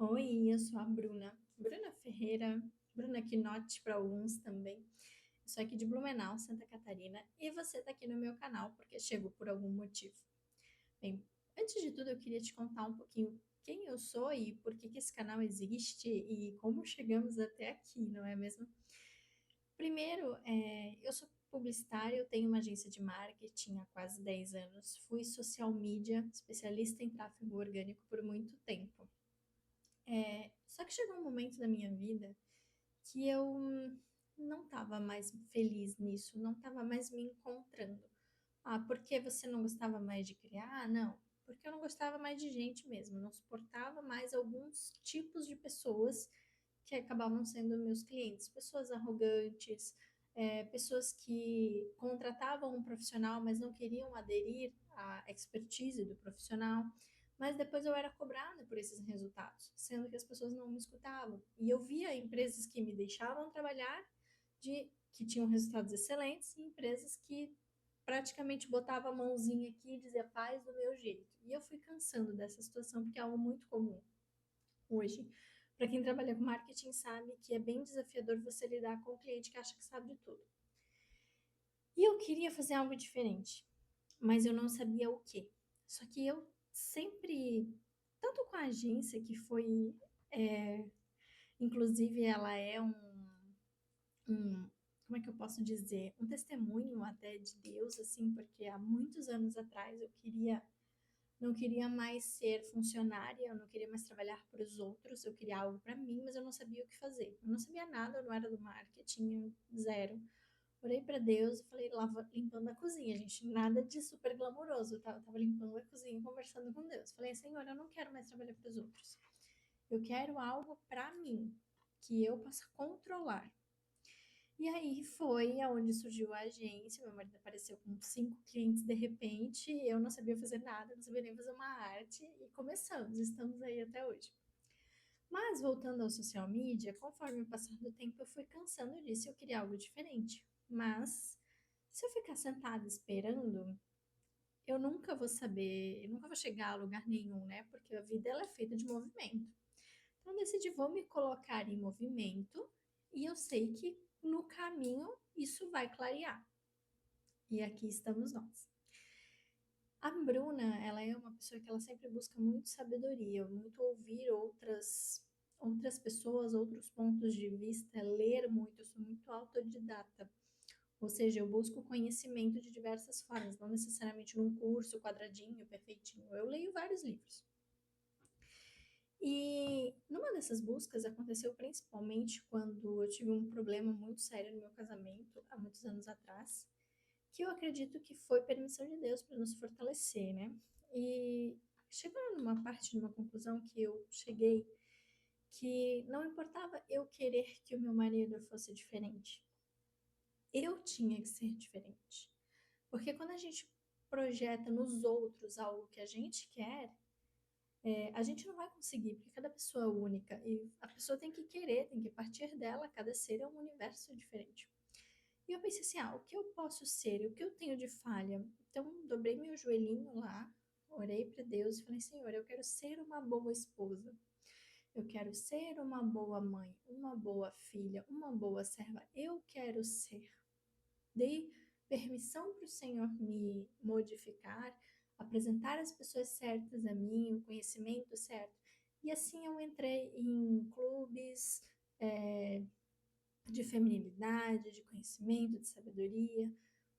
Oi, eu sou a Bruna, Bruna Ferreira, Bruna Quinotti para alguns também. Eu sou aqui de Blumenau, Santa Catarina, e você está aqui no meu canal porque chegou por algum motivo. Bem, antes de tudo eu queria te contar um pouquinho quem eu sou e por que esse canal existe e como chegamos até aqui, não é mesmo? Primeiro, eu sou publicitária, eu tenho uma agência de marketing há quase 10 anos, fui social media, especialista em tráfego orgânico por muito tempo. Só que chegou um momento da minha vida que eu não estava mais feliz nisso, não estava mais me encontrando. Ah, por que você não gostava mais de criar? Ah, não, porque eu não gostava mais de gente mesmo, eu não suportava mais alguns tipos de pessoas que acabavam sendo meus clientes, pessoas arrogantes, pessoas que contratavam um profissional, mas não queriam aderir à expertise do profissional. Mas depois eu era cobrada por esses resultados, sendo que as pessoas não me escutavam. E eu via empresas que me deixavam trabalhar, que tinham resultados excelentes, e empresas que praticamente botava a mãozinha aqui e dizia faz do meu jeito. E eu fui cansando dessa situação, porque é algo muito comum hoje. Para quem trabalha com marketing sabe que é bem desafiador você lidar com um cliente que acha que sabe de tudo. E eu queria fazer algo diferente, mas eu não sabia o que. Só que eu sempre, tanto com a agência, que foi, inclusive, ela é como é que eu posso dizer? Um testemunho até de Deus, assim, porque há muitos anos atrás não queria mais ser funcionária, eu não queria mais trabalhar para os outros, eu queria algo para mim, mas eu não sabia o que fazer. Eu não sabia nada, eu não era do marketing, zero. Orei para Deus e falei, limpando a cozinha, gente, nada de super glamouroso, tá? Eu tava limpando a cozinha, conversando com Deus. Falei, Senhor, eu não quero mais trabalhar para os outros. Eu quero algo para mim, que eu possa controlar. E aí foi aonde surgiu a agência. Meu marido apareceu com 5 clientes de repente. Eu não sabia fazer nada, não sabia nem fazer uma arte. E começamos, estamos aí até hoje. Mas voltando ao social media, conforme o passar do tempo, eu fui cansando disso e eu queria algo diferente. Mas se eu ficar sentada esperando, eu nunca vou saber, eu nunca vou chegar a lugar nenhum, né? Porque a vida ela é feita de movimento. Então, eu decidi, vou me colocar em movimento e eu sei que no caminho isso vai clarear. E aqui estamos nós. A Bruna, ela é uma pessoa que ela sempre busca muito sabedoria, muito ouvir outras pessoas, outros pontos de vista, ler muito, eu sou muito autodidata. Ou seja, eu busco conhecimento de diversas formas, não necessariamente num curso quadradinho, perfeitinho. Eu leio vários livros. E numa dessas buscas aconteceu principalmente quando eu tive um problema muito sério no meu casamento, há muitos anos atrás, que eu acredito que foi permissão de Deus para nos fortalecer, né? E chegou numa parte, numa conclusão que eu cheguei, que não importava eu querer que o meu marido fosse diferente, eu tinha que ser diferente. Porque quando a gente projeta nos outros algo que a gente quer, a gente não vai conseguir, porque cada pessoa é única e a pessoa tem que querer, tem que partir dela, cada ser é um universo diferente. E eu pensei assim, o que eu posso ser? O que eu tenho de falha? Então, dobrei meu joelhinho lá, orei para Deus e falei, Senhor, eu quero ser uma boa esposa. Eu quero ser uma boa mãe, uma boa filha, uma boa serva. Eu quero ser. Dei permissão para o Senhor me modificar, apresentar as pessoas certas a mim, o conhecimento certo. E assim eu entrei em clubes de feminilidade, de conhecimento, de sabedoria.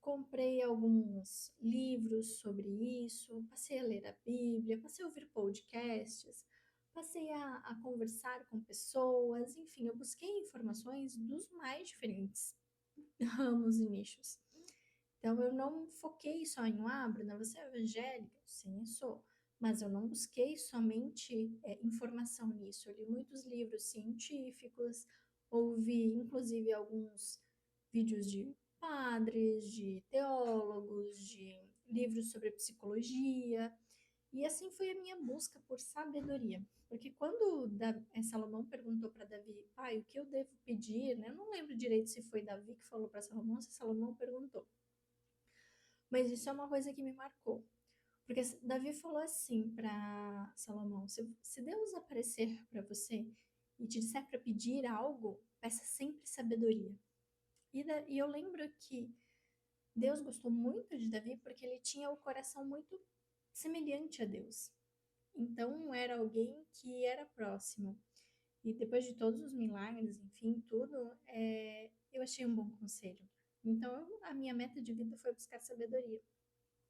Comprei alguns livros sobre isso, passei a ler a Bíblia, passei a ouvir podcasts, passei a conversar com pessoas, enfim, eu busquei informações dos mais diferentes ramos e nichos. Então, eu não foquei só em, Bruna, você é evangélica? Sim, eu sou. Mas eu não busquei somente informação nisso. Eu li muitos livros científicos, ouvi inclusive alguns vídeos de padres, de teólogos, de livros sobre psicologia. E assim foi a minha busca por sabedoria. Porque quando Salomão perguntou para Davi, pai, o que eu devo pedir? Né? Eu não lembro direito se foi Davi que falou para Salomão, se Salomão perguntou. Mas isso é uma coisa que me marcou. Porque Davi falou assim para Salomão: se Deus aparecer para você e te disser para pedir algo, peça sempre sabedoria. E eu lembro que Deus gostou muito de Davi porque ele tinha o coração muito semelhante a Deus. Então era alguém que era próximo. E depois de todos os milagres, enfim, tudo, eu achei um bom conselho. Então a minha meta de vida foi buscar sabedoria.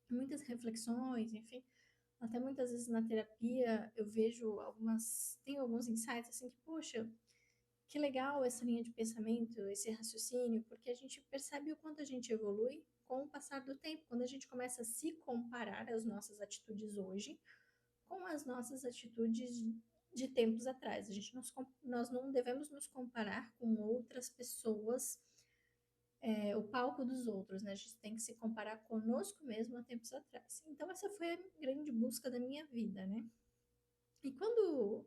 Muitas reflexões, enfim, até muitas vezes na terapia eu vejo tenho alguns insights assim que, poxa, que legal essa linha de pensamento, esse raciocínio, porque a gente percebe o quanto a gente evolui com o passar do tempo, quando a gente começa a se comparar as nossas atitudes hoje com as nossas atitudes de tempos atrás. Nós não devemos nos comparar com outras pessoas, o palco dos outros, né? A gente tem que se comparar conosco mesmo há tempos atrás. Então, essa foi a grande busca da minha vida, né? E quando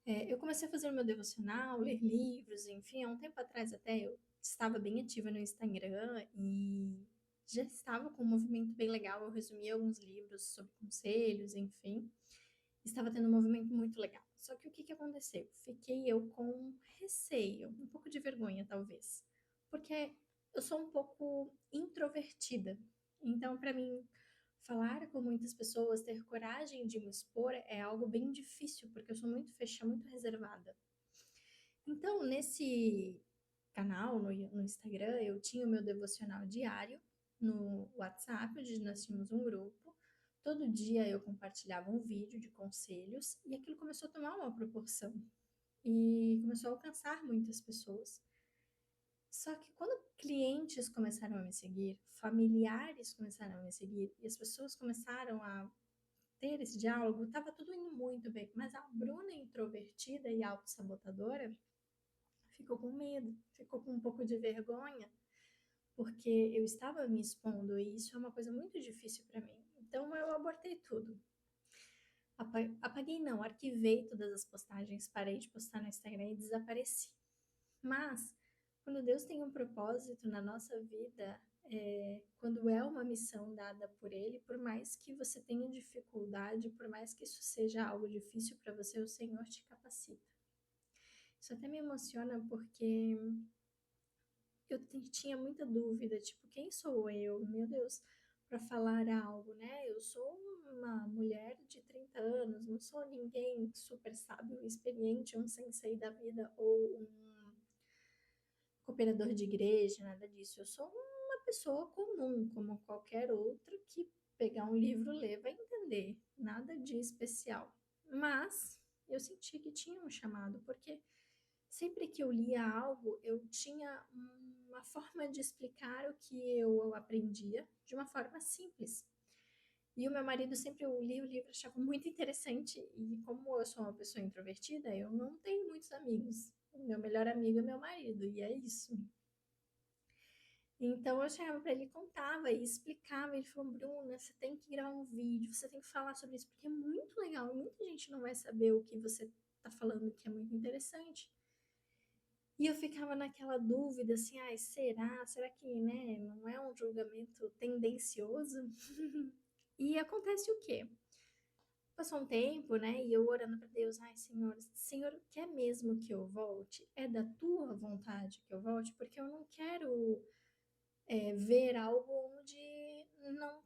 eu comecei a fazer o meu devocional, ler livros, enfim, há um tempo atrás até eu estava bem ativa no Instagram e já estava com um movimento bem legal. Eu resumi alguns livros sobre conselhos, enfim. Estava tendo um movimento muito legal. Só que o que que aconteceu? Fiquei eu com receio, um pouco de vergonha talvez, porque eu sou um pouco introvertida. Então, para mim, falar com muitas pessoas, ter coragem de me expor é algo bem difícil, porque eu sou muito fechada, muito reservada. Então, nesse canal, no Instagram, eu tinha o meu devocional diário, no WhatsApp, onde nós tínhamos um grupo. Todo dia eu compartilhava um vídeo de conselhos e aquilo começou a tomar uma proporção e começou a alcançar muitas pessoas. Só que quando clientes começaram a me seguir, familiares começaram a me seguir e as pessoas começaram a ter esse diálogo, estava tudo indo muito bem, mas a Bruna introvertida e autossabotadora ficou com medo, ficou com um pouco de vergonha, porque eu estava me expondo e isso é uma coisa muito difícil para mim. Então eu abortei tudo. Apaguei não, arquivei todas as postagens, parei de postar no Instagram e desapareci. Mas quando Deus tem um propósito na nossa vida, quando é uma missão dada por Ele, por mais que você tenha dificuldade, por mais que isso seja algo difícil para você, o Senhor te capacita. Isso até me emociona porque tinha muita dúvida, tipo, quem sou eu, meu Deus, para falar algo, né? Eu sou uma mulher de 30 anos, não sou ninguém super sábio, experiente, um sensei da vida ou um cooperador de igreja, nada disso. Eu sou uma pessoa comum, como qualquer outra que pegar um livro, ler, vai entender, nada de especial. Mas eu senti que tinha um chamado, porque sempre que eu lia algo, eu tinha uma forma de explicar o que eu aprendia de uma forma simples. E o meu marido sempre eu lia o livro, achava muito interessante. E como eu sou uma pessoa introvertida, eu não tenho muitos amigos. O meu melhor amigo é meu marido, e é isso. Então eu chegava para ele e contava e explicava. Ele falou: Bruna, você tem que gravar um vídeo, você tem que falar sobre isso, porque é muito legal. E muita gente não vai saber o que você está falando, que é muito interessante. E eu ficava naquela dúvida, assim, ai, será? Será que, né, não é um julgamento tendencioso? E acontece o quê? Passou um tempo, né, e eu orando para Deus, ai, Senhor, quer mesmo que eu volte? É da tua vontade que eu volte? Porque eu não quero ver algo onde não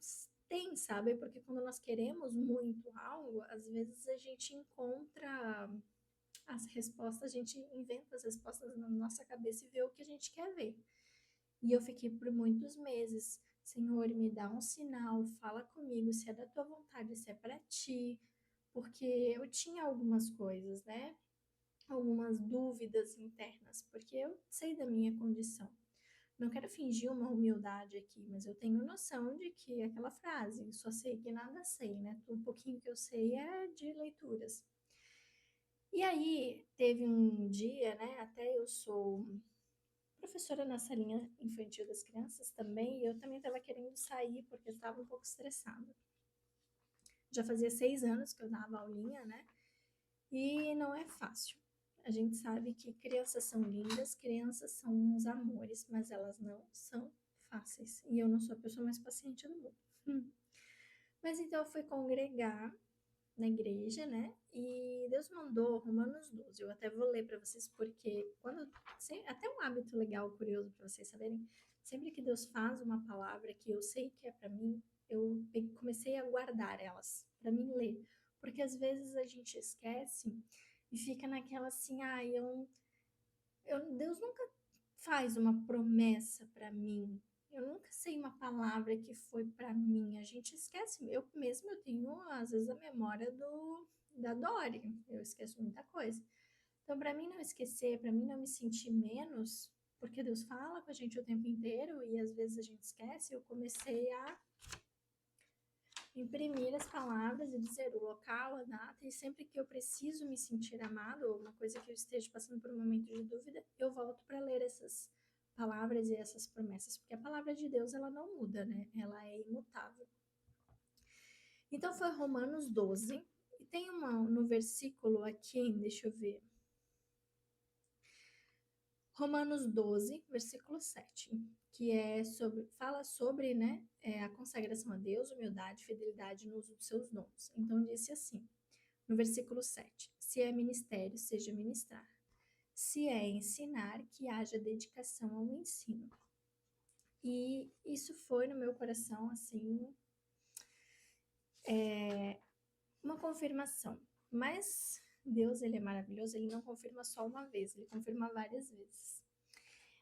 tem, sabe? Porque quando nós queremos muito algo, às vezes a gente encontra as respostas, a gente inventa as respostas na nossa cabeça e vê o que a gente quer ver. E eu fiquei por muitos meses, Senhor, me dá um sinal, fala comigo se é da tua vontade, se é para ti, porque eu tinha algumas coisas, né? Algumas dúvidas internas, porque eu sei da minha condição. Não quero fingir uma humildade aqui, mas eu tenho noção de que aquela frase, só sei que nada sei, né? Um pouquinho que eu sei é de leituras. E aí, teve um dia, né? Até eu sou professora na salinha infantil das crianças também, e eu também estava querendo sair porque eu estava um pouco estressada. Já fazia 6 anos que eu dava aulinha, né? E não é fácil. A gente sabe que crianças são lindas, crianças são uns amores, mas elas não são fáceis. E eu não sou a pessoa mais paciente do mundo. Mas então eu fui congregar na igreja, né? E Deus mandou Romanos 12. Eu até vou ler para vocês, porque até um hábito legal, curioso para vocês saberem, sempre que Deus faz uma palavra que eu sei que é para mim, comecei a guardar elas para mim ler, porque às vezes a gente esquece e fica naquela assim, Deus nunca faz uma promessa para mim. Eu nunca sei uma palavra que foi para mim. A gente esquece. Eu tenho às vezes a memória do da Dory. Eu esqueço muita coisa. Então, para mim não esquecer, para mim não me sentir menos, porque Deus fala com a gente o tempo inteiro e às vezes a gente esquece, eu comecei a imprimir as palavras e dizer o local, a data, e sempre que eu preciso me sentir amado, ou uma coisa que eu esteja passando por um momento de dúvida, eu volto para ler essas palavras e essas promessas, porque a palavra de Deus ela não muda, né? Ela é imutável. Então foi Romanos 12, e tem no versículo aqui, deixa eu ver. Romanos 12, versículo 7, que fala sobre, né, a consagração a Deus, humildade, fidelidade no uso dos seus dons. Então disse assim, no versículo 7, se é ministério, seja ministrar. Se é ensinar, que haja dedicação ao ensino. E isso foi no meu coração, assim, uma confirmação. Mas Deus, ele é maravilhoso, ele não confirma só uma vez, ele confirma várias vezes.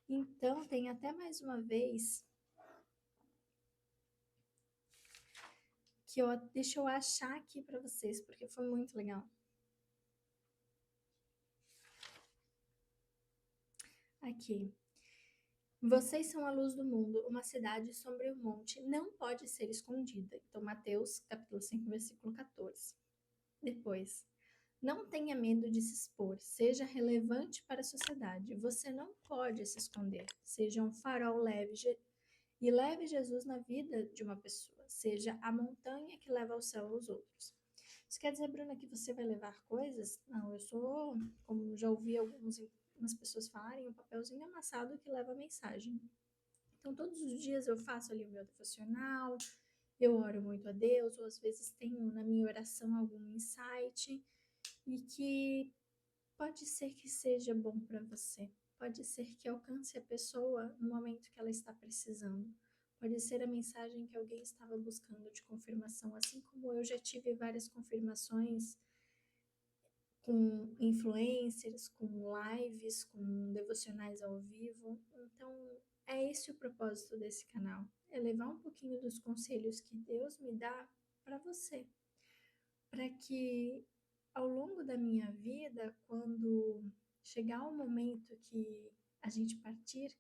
Então, tem até mais uma vez deixa eu achar aqui para vocês, porque foi muito legal. Aqui. Vocês são a luz do mundo, uma cidade sobre o monte não pode ser escondida. Então, Mateus, capítulo 5, versículo 14. Depois, não tenha medo de se expor, seja relevante para a sociedade. Você não pode se esconder. Seja um farol leve e leve Jesus na vida de uma pessoa. Seja a montanha que leva ao céu aos outros. Isso quer dizer, Bruna, que você vai levar coisas? Não, eu sou, como já ouvi algumas pessoas falarem, um papelzinho amassado que leva a mensagem. Então, todos os dias eu faço ali o meu devocional, eu oro muito a Deus, ou às vezes tenho na minha oração algum insight, e que pode ser que seja bom para você, pode ser que alcance a pessoa no momento que ela está precisando. Pode ser a mensagem que alguém estava buscando de confirmação, assim como eu já tive várias confirmações com influencers, com lives, com devocionais ao vivo. Então, é esse o propósito desse canal, é levar um pouquinho dos conselhos que Deus me dá para você, para que ao longo da minha vida, quando chegar o momento que a gente partir,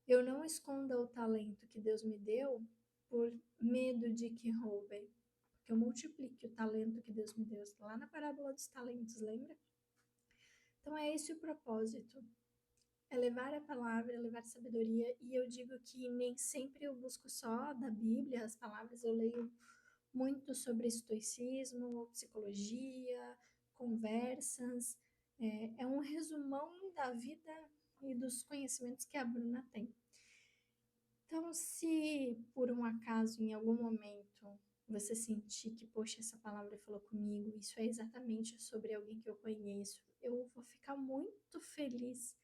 eu não esconda o talento que Deus me deu por medo de que roubem, que eu multiplique o talento que Deus me deu. Lá na parábola dos talentos, lembra? Então é esse o propósito, é levar a palavra, é levar sabedoria, e eu digo que nem sempre eu busco só da Bíblia as palavras, eu leio muito sobre estoicismo, psicologia, conversas, é um resumão da vida e dos conhecimentos que a Bruna tem. Então, se por um acaso, em algum momento, você sentir que, poxa, essa palavra falou comigo, isso é exatamente sobre alguém que eu conheço, eu vou ficar muito feliz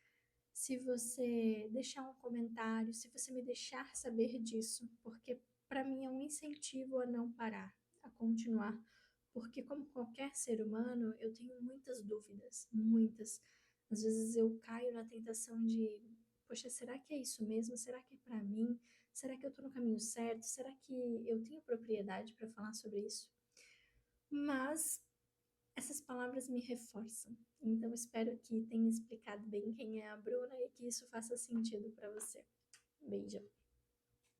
se você deixar um comentário, se você me deixar saber disso, porque para mim é um incentivo a não parar, a continuar, porque como qualquer ser humano, eu tenho muitas dúvidas, muitas. Às vezes eu caio na tentação de, poxa, será que é isso mesmo? Será que é para mim? Será que eu estou no caminho certo? Será que eu tenho propriedade para falar sobre isso? Mas essas palavras me reforçam. Então, espero que tenha explicado bem quem é a Bruna e que isso faça sentido para você. Beijo!